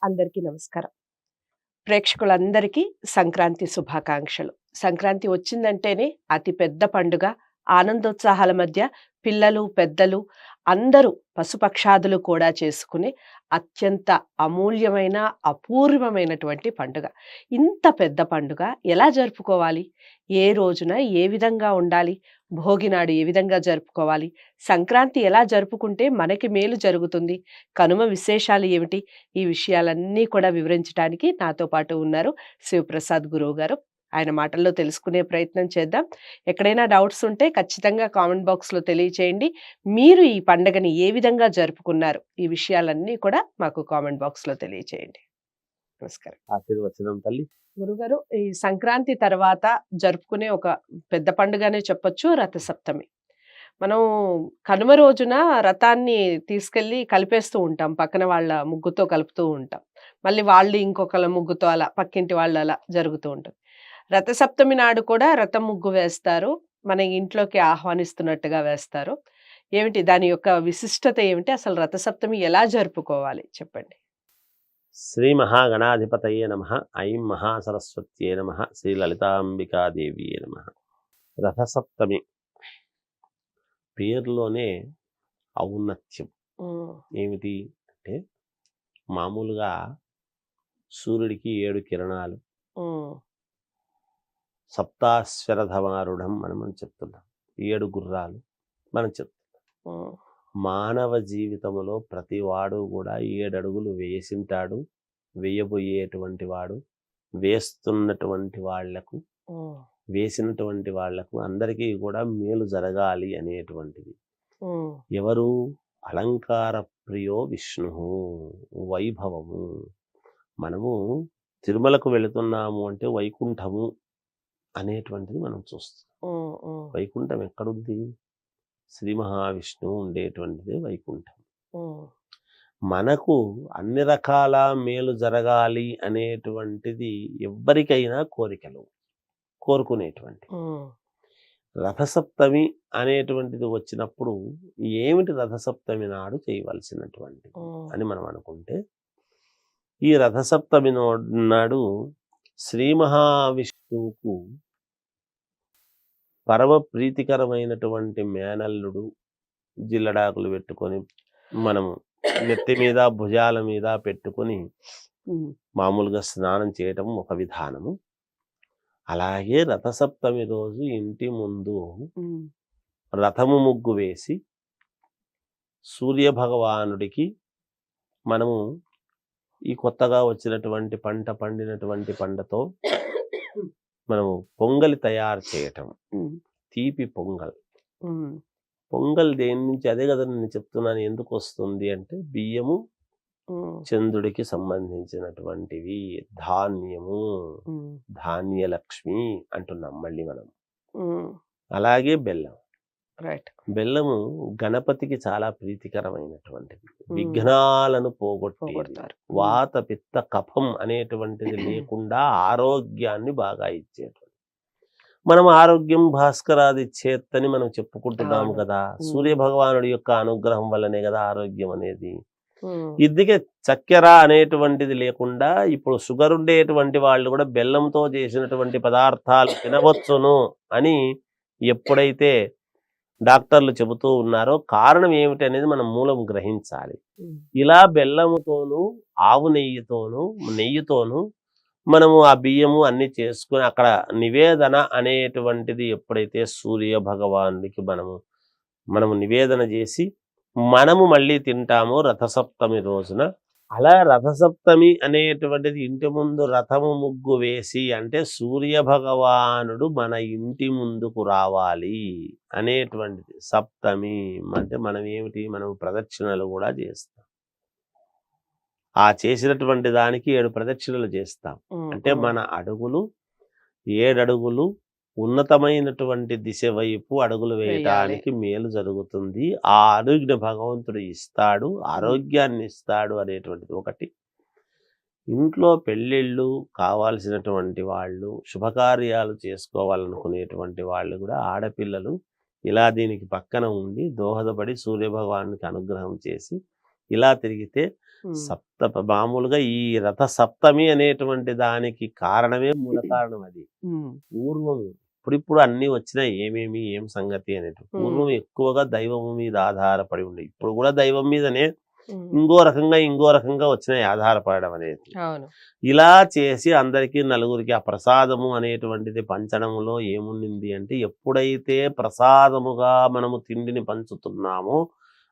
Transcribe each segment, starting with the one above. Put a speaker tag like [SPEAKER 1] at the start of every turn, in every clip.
[SPEAKER 1] అందరికీ నమస్కారం. ప్రేక్షకులందరికీ సంక్రాంతి శుభాకాంక్షలు. సంక్రాంతి వచ్చిందంటేనే అతి పెద్ద పండుగ. ఆనందోత్సాహాల మధ్య పిల్లలు, పెద్దలు అందరూ పశుపక్షాదులు కూడా చేసుకునే అత్యంత అమూల్యమైన, అపూర్వమైనటువంటి పండుగ. ఇంత పెద్ద పండుగ ఎలా జరుపుకోవాలి? ఏ రోజున ఏ విధంగా ఉండాలి? భోగి నాడు ఏ విధంగా జరుపుకోవాలి? సంక్రాంతి ఎలా జరుపుకుంటే మనకి మేలు జరుగుతుంది? కనుమ విశేషాలు ఏమిటి? ఈ విషయాలన్నీ కూడా వివరించడానికి నాతో పాటు ఉన్నారు శివప్రసాద్ గురువుగారు. ఆయన మాటల్లో తెలుసుకునే ప్రయత్నం చేద్దాం. ఎక్కడైనా డౌట్స్ ఉంటే ఖచ్చితంగా కామెంట్ బాక్స్‌లో తెలియచేయండి. మీరు ఈ పండగని ఏ విధంగా జరుపుకున్నారు? ఈ విషయాలన్నీ కూడా మాకు కామెంట్ బాక్స్‌లో తెలియచేయండి. నమస్కారం.
[SPEAKER 2] ఆశీర్వచనం తల్లి.
[SPEAKER 1] గురుగారు, ఈ సంక్రాంతి తర్వాత జరుపుకునే ఒక పెద్ద పండుగనే చెప్పొచ్చు రథసప్తమి. మనం కనుమ రోజున రథాన్ని తీసుకెళ్ళి కలిపేస్తూ ఉంటాం. పక్కన వాళ్ళ ముగ్గుతో కలుపుతూ ఉంటాం. మళ్ళీ వాళ్ళు ఇంకొకళ్ళ ముగ్గుతో అలా పక్కింటి వాళ్ళు అలా జరుగుతూ ఉంటుంది. రథసప్తమి నాడు కూడా రథం ముగ్గు వేస్తారు. మన ఇంట్లోకి ఆహ్వానిస్తున్నట్టుగా వేస్తారు. ఏమిటి దాని యొక్క విశిష్టత ఏమిటి? అసలు రథసప్తమి ఎలా జరుపుకోవాలి చెప్పండి?
[SPEAKER 2] శ్రీ మహాగణాధిపతయే నమః. ఐం మహాసరస్వత్యే నమః. శ్రీ లలితాంబికాదేవియే నమః. రథసప్తమి పేరులోనే ఔన్నత్యం ఏమిటి అంటే, మామూలుగా సూర్యుడికి 7 కిరణాలు, సప్తాశ్వరధమారుఢం మనం చెప్తున్నాం. 7 గుర్రాలు మనం చెప్తున్నాం. మానవ జీవితంలో ప్రతివాడు కూడా 7 అడుగులు వేసింటాడు, వేయబోయేటువంటి వాడు, వేస్తున్నటువంటి వాళ్లకు, వేసినటువంటి వాళ్లకు అందరికీ కూడా మేలు జరగాలి అనేటువంటిది. ఎవరు? అలంకార ప్రియో విష్ణు, వైభవము. మనము తిరుమలకు వెళుతున్నాము అంటే వైకుంఠము అనేటువంటిది మనం చూస్తాం. వైకుంఠం ఎక్కడుంది? శ్రీ మహావిష్ణువు ఉండేటువంటిదే వైకుంఠం. మనకు అన్ని రకాల మేలు జరగాలి అనేటువంటిది ఎవ్వరికైనా కోరుకునేటువంటి. రథసప్తమి అనేటువంటిది వచ్చినప్పుడు ఏమిటి రథసప్తమి నాడు చేయవలసినటువంటి అని మనం అనుకుంటే, ఈ రథసప్తమి నాడు శ్రీ మహావిష్ణువుకు పరమ ప్రీతికరమైనటువంటి మేనల్లుడు జిల్లడాకులు పెట్టుకొని మనము నెత్తి మీద భుజాల మీద పెట్టుకొని మామూలుగా స్నానం చేయటం ఒక విధానము. అలాగే రథసప్తమి రోజు ఇంటి ముందు రథము ముగ్గు వేసి సూర్య భగవానుడికి మనము ఈ కొత్తగా వచ్చినటువంటి పంట, పండినటువంటి పంటతో మనము పొంగలి తయారు చేయటం. తీపి పొంగల్. పొంగల్ దేని నుంచి? అదే కదా నేను చెప్తున్నాను. ఎందుకు వస్తుంది అంటే, బియ్యము చంద్రుడికి సంబంధించినటువంటివి, ధాన్యము, ధాన్యలక్ష్మి అంటున్నాం మళ్ళీ మనం. అలాగే బెల్లం. బెల్లము గణపతికి చాలా ప్రీతికరమైనటువంటిది. విఘ్నాలను పోగొట్టేది. వాత పిత్త కఫం అనేటువంటిది లేకుండా ఆరోగ్యాన్ని బాగా ఇచ్చేటువంటి. మనం ఆరోగ్యం భాస్కరాది చేత్తని మనం చెప్పుకుంటున్నాము కదా. సూర్య భగవానుడి యొక్క అనుగ్రహం వల్లనే కదా ఆరోగ్యం అనేది. ఇదికే చక్కెర అనేటువంటిది లేకుండా ఇప్పుడు షుగర్ ఉండేటువంటి వాళ్ళు కూడా బెల్లంతో చేసినటువంటి పదార్థాలు తినవచ్చును అని ఎప్పుడైతే డాక్టర్లు చెబుతూ ఉన్నారో, కారణం ఏమిటి అనేది మనం మూలం గ్రహించాలి. ఇలా బెల్లముతోనూ ఆవు నెయ్యితోనూ మనము ఆ బియ్యము అన్ని చేసుకుని అక్కడ నివేదన అనేటువంటిది ఎప్పుడైతే సూర్య భగవానుడికి మనము నివేదన చేసి మనము మళ్ళీ తింటామో రథసప్తమి రోజున. అలా రథసప్తమి అనేటువంటిది ఇంటి ముందు రథము ముగ్గు వేసి, అంటే సూర్య భగవానుడు మన ఇంటి ముందుకు రావాలి అనేటువంటిది. సప్తమి అంటే మనం ఏమిటి? మనం ప్రదక్షిణలు కూడా చేస్తాం. ఆ చేసినటువంటి దానికి 7 ప్రదక్షిణలు చేస్తాం. అంటే మన అడుగులు 7 అడుగులు ఉన్నతమైనటువంటి దిశ వైపు అడుగులు వేయటానికి మేలు జరుగుతుంది. ఆ అడుగుని భగవంతుడు ఇస్తాడు, ఆరోగ్యాన్ని ఇస్తాడు అనేటువంటిది ఒకటి. ఇంట్లో పెళ్ళిళ్ళు కావాల్సినటువంటి వాళ్ళు, శుభకార్యాలు చేసుకోవాలనుకునేటువంటి వాళ్ళు కూడా ఆడపిల్లలు ఇలా దీనికి పక్కన ఉండి దోహదపడి సూర్యభగవానికి అనుగ్రహం చేసి ఇలా తిరిగితే మామూలుగా ఈ రథ సప్తమి అనేటువంటి దానికి కారణమే మూల కారణం అది. పూర్వం ఇప్పుడు అన్ని వచ్చినాయి, ఏం సంగతి అనేది. పూర్వం ఎక్కువగా దైవం మీద ఆధారపడి ఉండే, ఇప్పుడు కూడా దైవం మీదనే ఇంకో రకంగా వచ్చినాయి ఆధారపడడం అనేది. ఇలా చేసి అందరికీ నలుగురికి ఆ ప్రసాదము అనేటువంటిది పంచడంలో ఏముండింది అంటే, ఎప్పుడైతే ప్రసాదముగా మనము తిండిని పంచుతున్నామో,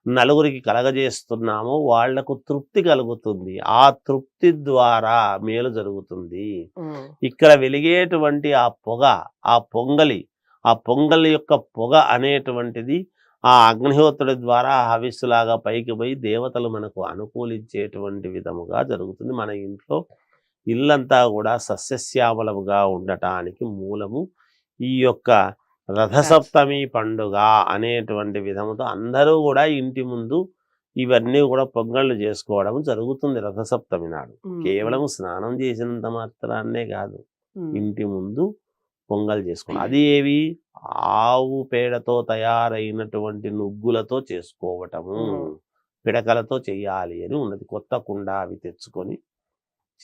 [SPEAKER 2] నలుగురికి కలగజేస్తున్నామో వాళ్లకు తృప్తి కలుగుతుంది. ఆ తృప్తి ద్వారా మేలు జరుగుతుంది. ఇక్కడ వెలిగేటువంటి ఆ పొగ, ఆ పొంగలి యొక్క పొగ అనేటువంటిది ఆ అగ్నిహోత్రుడి ద్వారా హవిస్సులాగా పైకి పోయి దేవతలు మనకు అనుకూలించేటువంటి విధముగా జరుగుతుంది. మన ఇంట్లో ఇల్లంతా కూడా సస్యశ్యామలముగా ఉండటానికి మూలము ఈ యొక్క రథసప్తమి పండుగ అనేటువంటి విధముతో అందరూ కూడా ఇంటి ముందు ఇవన్నీ కూడా పొంగళ్ళు చేసుకోవడం జరుగుతుంది. రథసప్తమి నాడు కేవలం స్నానం చేసినంత మాత్రాన్నే కాదు, ఇంటి ముందు పొంగల్ చేసుకోవడం. అది ఏవి? ఆవు పేడతో తయారైనటువంటి నుగ్గులతో చేసుకోవటము, పిడకలతో చెయ్యాలి అని ఉన్నది. కొత్త కుండ అవి తెచ్చుకొని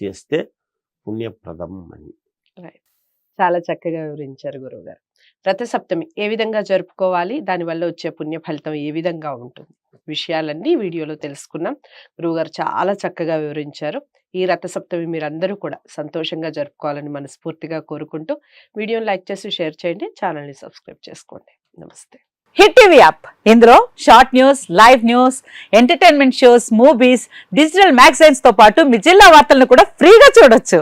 [SPEAKER 2] చేస్తే పుణ్యప్రదం అని.
[SPEAKER 1] చాలా చక్కగా వివరించారు గురువు గారు. రథసప్తమి ఏ విధంగా జరుపుకోవాలి, దానివల్ల వచ్చే పుణ్య ఫలితం ఏ విధంగా ఉంటుంది, విషయాలన్నీ వీడియోలో తెలుసుకున్నాం. గురువుగారు చాలా చక్కగా వివరించారు. ఈ రథసప్తమి మీరందరూ కూడా సంతోషంగా జరుపుకోవాలని మనస్ఫూర్తిగా కోరుకుంటూ వీడియోని లైక్ చేసి షేర్ చేయండి, ఛానల్ని సబ్స్క్రైబ్ చేసుకోండి. నమస్తే.
[SPEAKER 3] హిట్ టీవీ యాప్, ఇందులో short news, live news, entertainment shows, movies, digital magazines తో పాటు మీ జిల్లా వార్తలను కూడా ఫ్రీగా చూడొచ్చు.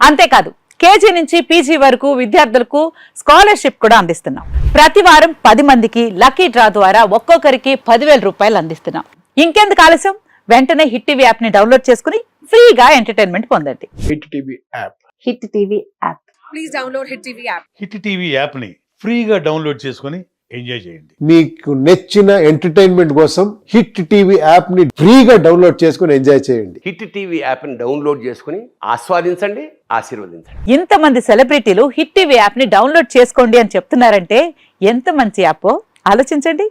[SPEAKER 3] అంతేకాదు కేజీ నుంచి పీజీ వరకు విద్యార్థులకు స్కాలర్షిప్ కూడా అందిస్తున్నాం. ప్రతి వారం 10 మందికి లక్కీ డ్రా ద్వారా ఒక్కొక్కరికి 10,000 రూపాయలు అందిస్తున్నాం. ఇంకెందుకు ఆలస్యం, వెంటనే హిట్ టీవీ యాప్ ని డౌన్లోడ్ చేసుకుని ఫ్రీగా ఎంటర్టైన్మెంట్ పొందండి.
[SPEAKER 4] Hit TV app.
[SPEAKER 3] Hit TV app.
[SPEAKER 1] Please download hit TV app.
[SPEAKER 4] Hit TV app ని ఫ్రీగా డౌన్లోడ్ చేసుకుని ఎంజాయ్ చేయండి.
[SPEAKER 5] మీకు నచ్చిన ఎంటర్టైన్మెంట్ కోసం హిట్ టీవీ యాప్ ని ఫ్రీగా డౌన్లోడ్ చేసుకుని ఎంజాయ్ చేయండి.
[SPEAKER 6] హిట్ టీవీ యాప్ ని డౌన్లోడ్ చేసుకుని ఆస్వాదించండి, ఆశీర్వదించండి.
[SPEAKER 3] ఇంతమంది సెలబ్రిటీలు హిట్ టీవీ యాప్ ని డౌన్లోడ్ చేసుకోండి అని చెప్తున్నారంటే ఎంత మంచి యాప్ ఆలోచించండి.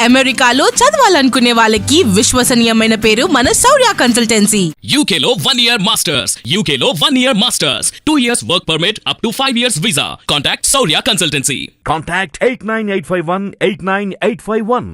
[SPEAKER 7] అమెరికాలో చదవాలనుకునే వాళ్ళకి విశ్వసనీయమైన పేరు మన శౌర్య కన్సల్టెన్సీ.
[SPEAKER 8] UK లో 1 year masters, UK లో 1 year masters, 2 years work permit up to 5 years visa. Contact Saurya Consultancy.
[SPEAKER 9] Contact 89851 89851.